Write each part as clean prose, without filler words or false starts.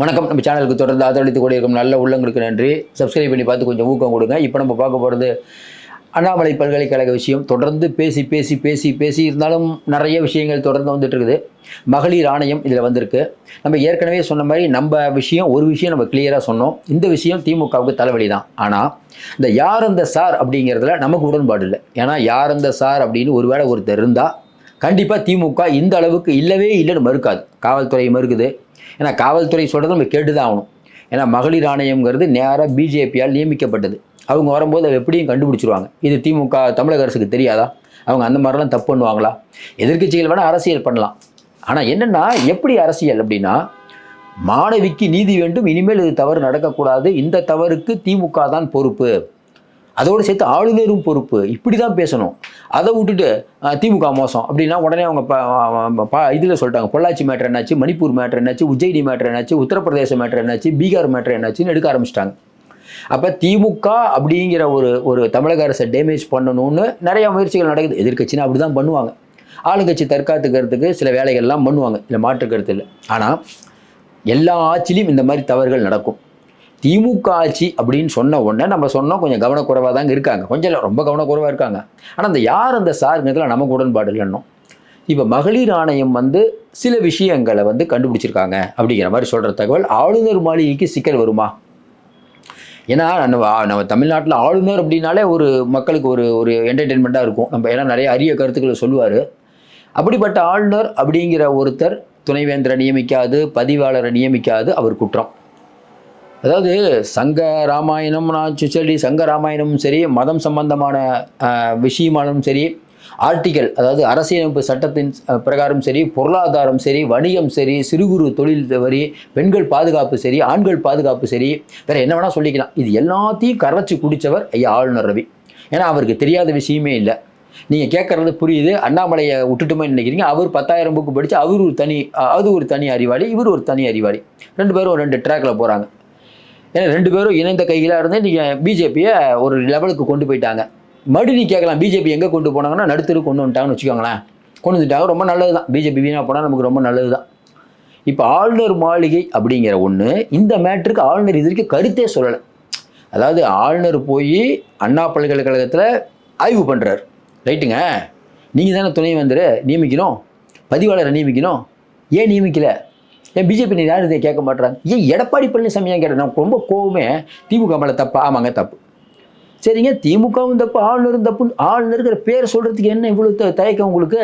வணக்கம். நம்ம சேனலுக்கு தொடர்ந்து ஆதரவளித்து கூட இருக்கும் நல்ல உள்ளங்களுக்கு நன்றி. சப்ஸ்கிரைப் பண்ணி பார்த்து கொஞ்சம் ஊக்கம் கொடுங்க. இப்போ நம்ம பார்க்க போகிறது அண்ணாமலை பல்கலைக்கழக விஷயம். தொடர்ந்து பேசி இருந்தாலும் நிறைய விஷயங்கள் தொடர்ந்து வந்துட்டு இருக்குது. மகளிர் ஆணையம் இதில் வந்திருக்கு. நம்ம ஏற்கனவே சொன்ன மாதிரி ஒரு விஷயம் நம்ம கிளியராக சொன்னோம். இந்த விஷயம் திமுகவுக்கு தலைவலி தான். ஆனால் இந்த யார் அந்த சார் அப்படிங்கிறதுல நமக்கு உடன்பாடு இல்லை. ஏன்னா யார் அந்த சார் அப்படின்னு ஒருவேளை ஒருத்தர் இருந்தால் கண்டிப்பாக திமுக இந்த அளவுக்கு இல்லவே இல்லைன்னு மறுக்காது. காவல்துறை மறுக்குது. ஏன்னா காவல்துறை சொல்கிறத நம்ம கேட்டு தான் ஆகணும். ஏன்னா மகளிர் ஆணையம்ங்கிறது நேராக பிஜேபியால் நியமிக்கப்பட்டது. அவங்க வரும்போது அதை எப்படியும் கண்டுபிடிச்சிருவாங்க. இது திமுக தமிழக அரசுக்கு தெரியாதா? அவங்க அந்த மாதிரிலாம் தப்பு பண்ணுவாங்களா? எதிர்க்கட்சிகள் வேணால் அரசியல் பண்ணலாம். ஆனால் என்னென்னா எப்படி அரசியல் அப்படின்னா, மாணவிக்கு நீதி வேண்டும், இனிமேல் இது தவறு நடக்கக்கூடாது, இந்த தவறுக்கு திமுக தான் பொறுப்பு, அதோடு சேர்த்து ஆளுநரும் பொறுப்பு, இப்படி தான் பேசணும். அதை விட்டுட்டு திமுக மோசம் அப்படின்னா உடனே அவங்க இதில் சொல்லிட்டாங்க. பொள்ளாச்சி மேட்ரு என்னாச்சு, மணிப்பூர் மேட்ரு என்னாச்சு, உஜ்ஜயினி மேட்ரு என்னாச்சு, உத்தரப்பிரதேச மேட்ரு என்னாச்சு, பீகார் மேட்ரு என்னாச்சுன்னு எடுக்க ஆரம்பிச்சிட்டாங்க. அப்போ திமுக அப்படிங்கிற ஒரு தமிழக அரசை டேமேஜ் பண்ணணும்னு நிறைய முயற்சிகள் நடக்குது. எதிர்கட்சினா அப்படி தான் பண்ணுவாங்க. ஆளுங்கட்சி தற்காத்துக்கிறதுக்கு சில வேலைகள்லாம் பண்ணுவாங்க, இல்லை மாற்று கருத்து இல்லை. ஆனால் எல்லா ஆட்சியிலையும் இந்த மாதிரி தவறுகள் நடக்கும். திமுக ஆட்சி அப்படின்னு சொன்ன உடனே நம்ம சொன்னோம் கொஞ்சம் கவனக்குறைவாக தாங்க இருக்காங்க. கொஞ்சம் ரொம்ப கவனக்குறைவாக இருக்காங்க. ஆனால் அந்த யார் அந்த சாருங்கிறதுல நமக்கு உடன்பாடு இல்லைன்னோ. இப்போ மகளிர் ஆணையம் சில விஷயங்களை கண்டுபிடிச்சிருக்காங்க அப்படிங்கிற மாதிரி சொல்கிற தகவல் ஆளுநர் மாளிகைக்கு சிக்கல் வருமா? ஏன்னா நம்ம தமிழ்நாட்டில் ஆளுநர் அப்படின்னாலே ஒரு மக்களுக்கு ஒரு என்டர்டெயின்மெண்ட்டாக இருக்கும். நம்ம ஏன்னா நிறைய அரிய கருத்துக்களை சொல்லுவார். அப்படிப்பட்ட ஆளுநர் அப்படிங்கிற ஒருத்தர் துணைவேந்தரை நியமிக்காது, பதிவாளரை நியமிக்காது, அவர் குற்றம். அதாவது சங்க ராமாயணமும் சரி, மதம் சம்பந்தமான விஷயமானும் சரி, ஆர்டிக்கல் அதாவது அரசியலமைப்பு சட்டத்தின் பிரகாரம் சரி, பொருளாதாரம் சரி, வணிகம் சரி, சிறு குறு தொழில் வரி, பெண்கள் பாதுகாப்பு சரி, ஆண்கள் பாதுகாப்பு சரி, வேறு என்ன வேணால் சொல்லிக்கலாம். இது எல்லாத்தையும் கரைச்சி குடித்தவர் ஐயா ஆளுநர் ரவி. ஏன்னா அவருக்கு தெரியாத விஷயமே இல்லை. நீங்கள் கேட்குறது புரியுது. அண்ணாமலையை விட்டுட்டுமே நினைக்கிறீங்க. அவர் 10,000 புக்கு படித்து அது ஒரு தனி அறிவாளி, இவர் ஒரு தனி அறிவாளி. ரெண்டு பேரும் 2 ட்ராக்கில் போகிறாங்க. ஏன்னா 2 பேரும் இணைந்த கைகளாக இருந்து நீங்கள் பிஜேபியை ஒரு லெவலுக்கு கொண்டு போயிட்டாங்க. மறுபடியும் நீ கேட்கலாம், பிஜேபி எங்கே கொண்டு போனாங்கன்னா நடுத்தரு கொண்டு வந்துட்டாங்கன்னு வச்சுக்கோங்களேன். கொண்டு வந்துட்டாங்க, ரொம்ப நல்லது தான். பிஜேபி வீணாக போனால் நமக்கு ரொம்ப நல்லது தான். இப்போ ஆளுநர் மாளிகை அப்படிங்கிற ஒன்று, இந்த மேட்ருக்கு ஆளுநர் இது வரைக்கும் கருத்தே சொல்லலை. அதாவது ஆளுநர் போய் அண்ணா பல்கலைக்கழகத்தில் ஆய்வு பண்ணுறாரு. ரைட்டுங்க, நீங்கள் தானே துணைவேந்தரை நியமிக்கணும், பதிவாளரை நியமிக்கணும், ஏன் நியமிக்கலை? ஏன் பிஜேபி நீ யாரும் இதை கேட்க மாட்டுறாங்க? ஏன் எடப்பாடி பழனிசாமியாக கேட்டேன். நான் ரொம்ப கோவமே திமுக மேலே தப்பா? ஆமாங்க தப்பு. சரிங்க, திமுகவும் தப்பு, ஆளுநரும் தப்பு. ஆளுநருங்கிற பேரை சொல்கிறதுக்கு என்ன இவ்வளோ தயக்கம் உங்களுக்கு?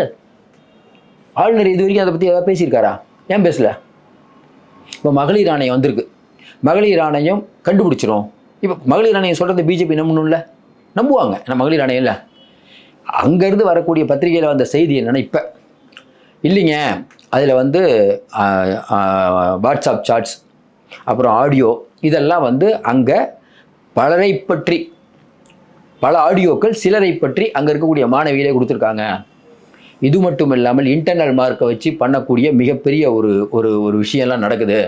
ஆளுநர் இது வரைக்கும் அதை பற்றி ஏதாவது பேசியிருக்காரா? ஏன் பேசலை? இப்போ மகளிர் ஆணையம் வந்திருக்கு. மகளிர் ஆணையம் கண்டுபிடிச்சிரும். இப்போ மகளிர் ஆணையம் சொல்கிறது பிஜேபி நம்பணும்ல? நம்புவாங்க. ஏன்னா மகளிர் ஆணையம் இல்லை. அங்கேருந்து வரக்கூடிய பத்திரிகையில் வந்த செய்தி என்னென்னா, இப்போ இல்லைங்க, அதில் வாட்ஸ்அப் சாட்ஸ், அப்புறம் ஆடியோ, இதெல்லாம் அங்கே பலரை பற்றி, பல ஆடியோக்கள் சிலரை பற்றி அங்கே இருக்கக்கூடிய மாணவிகளே கொடுத்துருக்காங்க. இது மட்டும் இல்லாமல் இன்டர்னல் மார்க்கை வச்சு பண்ணக்கூடிய மிகப்பெரிய ஒரு விஷயம்லாம் நடக்குது.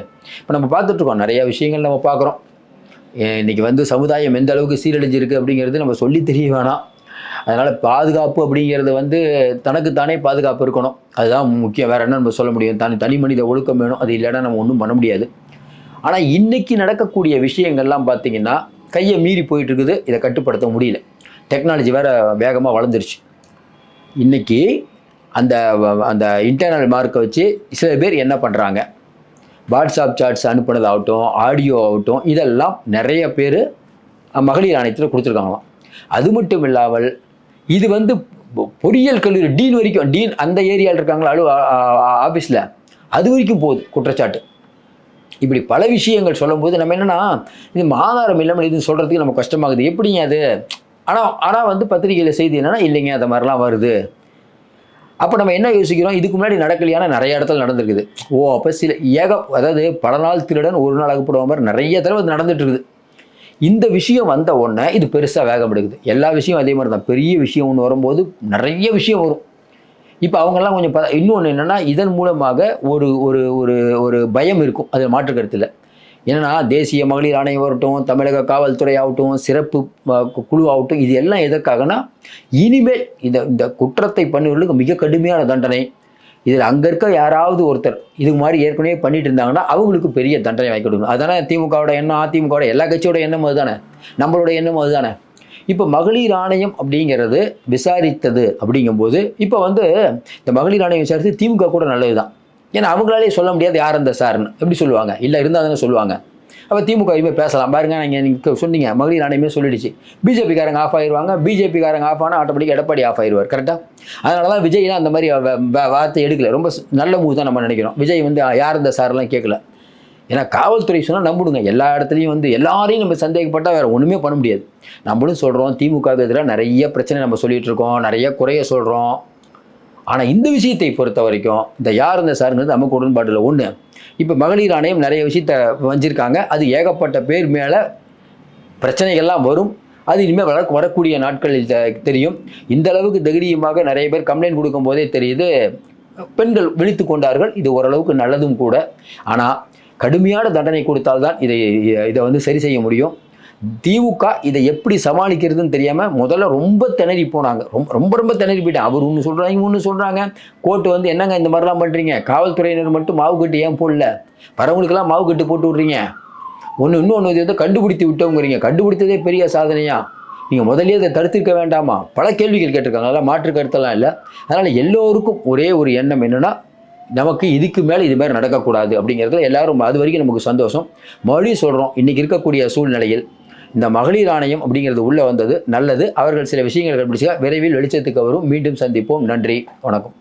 இப்போ நம்ம பார்த்துட்ருக்கோம், நிறையா விஷயங்கள் நம்ம பார்க்குறோம். இன்றைக்கி சமுதாயம் எந்த அளவுக்கு சீரழிஞ்சிருக்கு அப்படிங்கிறது நம்ம சொல்லி தெரிய வேணாம். அதனால் பாதுகாப்பு அப்படிங்கிறது தனக்குத்தானே பாதுகாப்பு இருக்கணும். அதுதான் முக்கியம். வேறு என்ன நம்ம சொல்ல முடியும்? தனி மனித ஒழுக்கம் வேணும். அது இல்லைன்னா நம்ம ஒன்றும் பண்ண முடியாது. ஆனால் இன்றைக்கி நடக்கக்கூடிய விஷயங்கள்லாம் பார்த்திங்கன்னா கையை மீறி போயிட்டுருக்குது. இதை கட்டுப்படுத்த முடியல. டெக்னாலஜி வேறு வேகமாக வளர்ந்துருச்சு. இன்றைக்கி அந்த இன்டர்னல் மார்க்கை வச்சு சில பேர் என்ன பண்ணுறாங்க, வாட்ஸ்அப் சாட்ஸ் அனுப்புனதாகட்டும், ஆடியோ ஆகட்டும், இதெல்லாம் நிறைய பேர் மகளிர் ஆணையத்தில் கொடுத்துருக்காங்களாம். அது மட்டும் இல்லாமல் இது பொறியியல் கல்லூரி டீன் அந்த ஏரியாவில் இருக்காங்களா ஆஃபீஸில், அது வரைக்கும் போகுது குற்றச்சாட்டு. இப்படி பல விஷயங்கள் சொல்லும்போது நம்ம என்னென்னா, இது ஆதாரம் இல்லாமல் இது சொல்கிறதுக்கு நம்ம கஷ்டமாகுது. எப்படிங்க அது? ஆனால் பத்திரிகையில் செய்தி என்னென்னா, இல்லைங்க அந்த மாதிரிலாம் வருது. அப்போ நம்ம என்ன யோசிக்கிறோம், இதுக்கு முன்னாடி நடக்கலையான நிறைய இடத்துல நடந்துருக்குது. அப்போ அதாவது பல நாள் திருடன் ஒரு நாள் அகப்படுவ மாதிரி நிறைய தடவை நடந்துட்டு இருக்குது. இந்த விஷயம் வந்த உடனே இது பெருசாக வேகம் எடுக்குது. எல்லா விஷயம் அதே மாதிரி தான். பெரிய விஷயம் ஒன்று வரும்போது நிறைய விஷயம் வரும். இப்போ அவங்கெல்லாம் கொஞ்சம் இன்னொன்று என்னென்னா, இதன் மூலமாக ஒரு பயம் இருக்கும். அது மாற்று கருத்தில். என்னென்னா, தேசிய மகளிர் ஆணையம் ஆகட்டும், தமிழக காவல்துறை ஆகட்டும், சிறப்பு குழு ஆகட்டும், இது எல்லாம் எதற்காகனா, இனிமேல் இந்த குற்றத்தை பண்ணுவதற்கு மிக கடுமையான தண்டனை, இதில் அங்கே இருக்க யாராவது ஒருத்தர் இது மாதிரி ஏற்கனவே பண்ணிட்டு இருந்தாங்கன்னா அவங்களுக்கு பெரிய தண்டனை வாங்கி கொடுக்கணும். அதுதானே திமுகவோட எண்ணம், அதிமுகவோட எல்லா கட்சியோட எண்ணம் அதுதானே, நம்மளோட எண்ணம் அதுதானே. இப்போ மகளிர் ஆணையம் அப்படிங்கிறது விசாரித்தது அப்படிங்கும்போது இப்போ வந்து இந்த மகளிர் ஆணையம் விசாரித்து திமுக கூட நல்லது தான். ஏன்னா அவங்களாலே சொல்ல முடியாது யார் அந்த சார்னு எப்படி சொல்லுவாங்க, இல்லை இருந்தால் தானே சொல்லுவாங்க. அப்போ திமுக இனிமேல் பேசலாம் பாருங்க, நீங்கள் சொன்னீங்க மகளிர் ஆணையமே சொல்லிடுச்சு, பிஜேபிக்காரங்க ஆஃப் ஆயிடுவாங்க, பிஜேபிக்காரங்க ஆஃப் ஆனால் ஆட்டோமேட்டிக் எடப்பாடி ஆஃப் ஆயிடுவார். கரெக்டாக? அதனால தான் விஜய்லாம் அந்த மாதிரி வார்த்தை எடுக்கல. ரொம்ப நல்ல மூவ் தான் நம்ம நினைக்கிறோம். விஜய் வந்து யார் இந்த சார்லாம் கேட்கல. ஏன்னா காவல்துறை சொன்னால் நம்பிடுங்க, எல்லா இடத்துலையும் வந்து எல்லாரையும் நம்ம சந்தேகப்பட்டால் வேறு ஒன்றுமே பண்ண முடியாது. நம்மளும் சொல்கிறோம் திமுகவுக்கு எதிராக நிறைய பிரச்சனை நம்ம சொல்லிகிட்டு இருக்கோம், நிறைய குறைய சொல்கிறோம். ஆனால் இந்த விஷயத்தை பொறுத்த வரைக்கும் இந்த யார் இந்த சாருங்கிறது நமக்கு உடன்பாட்டில் ஒன்று. இப்போ மகளிர் ஆணையம் நிறைய விஷயத்த வஞ்சிருக்காங்க. அது ஏகப்பட்ட பேர் மேலே பிரச்சனைகள்லாம் வரும். அது இனிமேல் வரக்கூடிய நாட்களில் தெரியும். இந்த அளவுக்கு தைரியமாக நிறைய பேர் கம்ப்ளைண்ட் கொடுக்கும் போதே தெரியுது பெண்கள் விழித்து கொண்டார்கள். இது ஓரளவுக்கு நல்லதும் கூட. ஆனால் கடுமையான தண்டனை கொடுத்தால்தான் இதை வந்து சரி செய்ய முடியும். திமுக இதை எப்படி சமாளிக்கிறதுன்னு தெரியாமல் முதல்ல ரொம்ப திணறி போனாங்க. ரொம்ப திணறி போயிட்டாங்க. அவர் ஒன்று சொல்கிறாங்க, கோர்ட்டு வந்து என்னங்க இந்த மாதிரிலாம் பண்ணுறீங்க, காவல்துறையினர் மட்டும் மாவு கட்டு ஏன் போடல, வரவங்களுக்கெல்லாம் மாவு கட்டு போட்டு விட்றீங்க, இன்னொன்று இது வந்து கண்டுபிடித்து விட்டோங்கிறீங்க, கண்டுபிடித்ததே பெரிய சாதனையா, நீங்கள் முதலே அதை தடுத்திருக்க வேண்டாமா, பல கேள்விகள் கேட்டிருக்காங்க. அதெல்லாம் மாற்று கருத்தெல்லாம் இல்லை. அதனால் எல்லோருக்கும் ஒரே ஒரு எண்ணம் என்னென்னா, நமக்கு இதுக்கு மேலே இது மாதிரி நடக்கக்கூடாது அப்படிங்கிறதுல எல்லாரும் அது வரைக்கும் நமக்கு சந்தோஷம். மறுபடியும் சொல்கிறோம், இன்றைக்கி இருக்கக்கூடிய சூழ்நிலையில் இந்த மகளிர் ஆணையம் அப்படிங்கிறது உள்ளே வந்தது நல்லது. அவர்கள் சில விஷயங்கள் கண்டுபிடிச்சா விரைவில் வெளிச்சத்துக்கு வரும். மீண்டும் சந்திப்போம். நன்றி, வணக்கம்.